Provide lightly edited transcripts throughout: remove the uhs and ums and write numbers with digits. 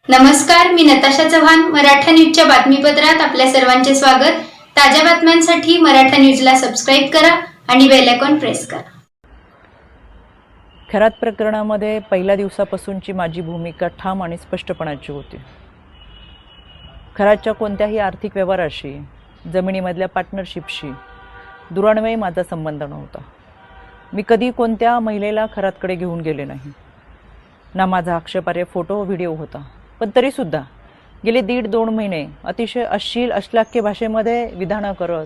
नमस्कार, मी नताशा चव्हाण. मराठा न्यूजच्या बातमीपत्रात आपल्या सर्वांचे स्वागत. ताज्या बातम्यांसाठी मराठा न्यूजला सबस्क्राईब करा आणि बेल आयकॉन प्रेस करा. खरात प्रकरणामध्ये पहिल्या दिवसापासूनची माझी भूमिका ठाम आणि स्पष्टपणाची होती. खरातच्या कोणत्याही आर्थिक व्यवहाराशी, जमिनीमधल्या पार्टनरशिपशी दुरान्वये माझा संबंध नव्हता. मी कधी कोणत्या महिलेला खरातकडे घेऊन गेले नाही. ना माझा आक्षेपार्ह फोटो व्हिडिओ होता. पण तरीसुद्धा गेले 1.5-2 महिने अतिशय अश्लील अश्लाघ्य भाषेमध्ये विधानं करत,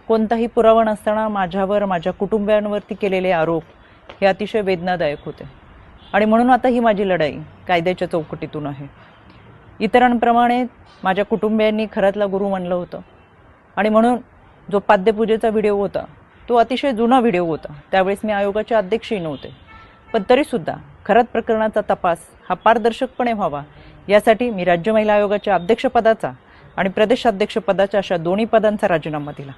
कोणताही पुरावा नसताना माझ्यावर, माझ्या कुटुंबियांवरती केलेले आरोप हे अतिशय वेदनादायक होते. आणि म्हणून आता ही माझी लढाई कायद्याच्या चौकटीतून आहे. इतरांप्रमाणे माझ्या कुटुंबियांनी खरातला गुरु मानलं होतं आणि म्हणून जो पाद्यपूजेचा व्हिडिओ होता तो अतिशय जुना व्हिडिओ होता. त्यावेळेस मी आयोगाचे अध्यक्षही नव्हते. पण तरीसुद्धा खरात प्रकरणाचा तपास हा पारदर्शकपणे व्हावा यासाठी मी राज्य महिला आयोगाच्या अध्यक्षपदाचा आणि प्रदेशाध्यक्षपदाच्या अशा दोन्ही पदांचा राजीनामा दिला.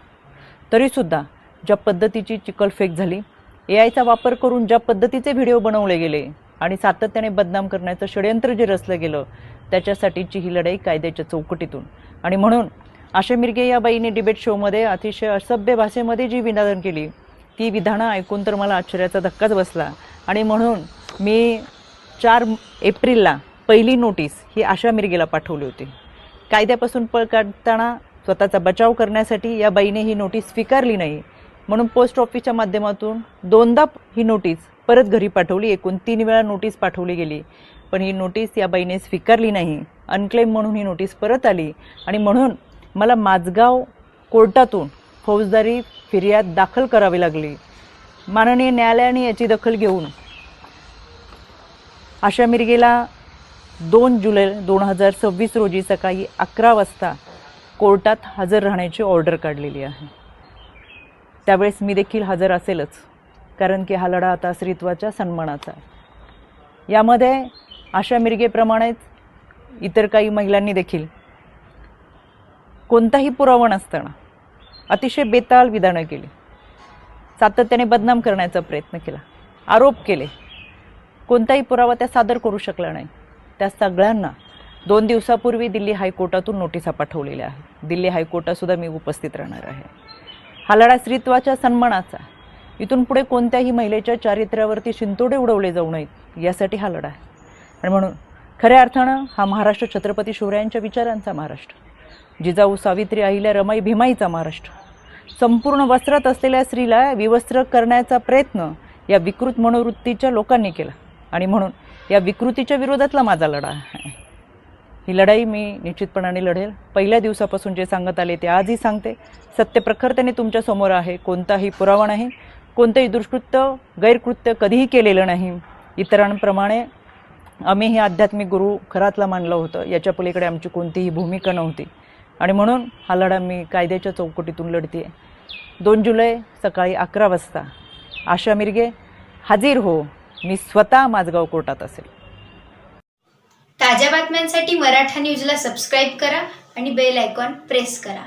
तरीसुद्धा ज्या पद्धतीची चिखलफेक झाली, AIचा वापर करून ज्या पद्धतीचे व्हिडिओ बनवले गेले आणि सातत्याने बदनाम करण्याचं षडयंत्र जे रचलं गेलं, त्याच्यासाठीची ही लढाई कायद्याच्या चौकटीतून. आणि म्हणून आशा मिरगे या बाईने डिबेट शोमध्ये अतिशय असभ्य भाषेमध्ये जी विधानं केली, ती विधानं ऐकून तर मला आश्चर्याचा धक्काच बसला. आणि म्हणून मी 4 एप्रिलला पहिली नोटीस ही आशा मिरगेला पाठवली होती. कायद्यापासून पळ काढताना स्वतःचा बचाव करण्यासाठी या बाईने ही नोटीस स्वीकारली नाही, म्हणून पोस्ट ऑफिसच्या माध्यमातून 2दा ही नोटीस परत घरी पाठवली. एकूण 3 वेळा नोटीस पाठवली गेली, पण ही नोटीस या बाईने स्वीकारली नाही. अनक्लेम म्हणून ही नोटीस परत आली आणि म्हणून मला माझगाव कोर्टातून फौजदारी फिर्याद दाखल करावी लागली. माननीय न्यायालयाने याची दखल घेऊन आशा मिरगेला 2 जुलै 2026 रोजी सकाळी 11 वाजता कोर्टात हजर राहण्याची ऑर्डर काढलेली आहे. त्यावेळेस मी देखील हजर असेलच, कारण की हा लढा आता स्त्रीत्वाच्या सन्मानाचा आहे. यामध्ये आशा मिरगेप्रमाणेच इतर काही महिलांनी देखील कोणताही पुरावा नसताना अतिशय बेताल विधानं केली, सातत्याने बदनाम करण्याचा प्रयत्न केला, आरोप केले. कोणताही पुरावा त्या सादर करू शकला नाही. त्या सगळ्यांना 2 दिवसापूर्वी दिल्ली हायकोर्टातून नोटिसा पाठवलेल्या आहेत. दिल्ली हायकोर्टातसुद्धा मी उपस्थित राहणार आहे. हा लढा स्त्रीत्वाच्या सन्मानाचा. इथून पुढे कोणत्याही महिलेच्या चारित्र्यावरती शिंतोडे उडवले जाऊ नयेत यासाठी हा लढा आहे. आणि म्हणून खऱ्या अर्थानं हा महाराष्ट्र छत्रपती शिवरायांच्या विचारांचा महाराष्ट्र, जिजाऊ सावित्री अहिल्या रमाई भीमाईचा महाराष्ट्र. संपूर्ण वस्त्रात असलेल्या स्त्रीला विवस्त्र करण्याचा प्रयत्न या विकृत मनोवृत्तीच्या लोकांनी केला आणि म्हणून या विकृतीच्या विरोधातला माझा लढा आहे. ही लढाई मी निश्चितपणाने लढेल. पहिल्या दिवसापासून जे सांगत आले ते आजही सांगते. सत्य प्रखरतेने तुमच्या समोर आहे. कोणताही पुरावा नाही, कोणतंही दुष्कृत्य गैरकृत्य कधीही केलेलं नाही. इतरांप्रमाणे आम्ही हे आध्यात्मिक गुरु खरातला मानलं होतं. याच्या पलीकडे आमची कोणतीही भूमिका नव्हती आणि म्हणून हा लढा मी कायद्याच्या चौकटीतून लढते. 2 जुलै सकाळी 11 वाजता आशा मिरगे हाजीर हो. मी स्वतः माझगाव कोर्टात असेल. ताज्या बातम्यांसाठी मराठा न्यूजला सबस्क्राईब करा आणि बेल आयकॉन प्रेस करा.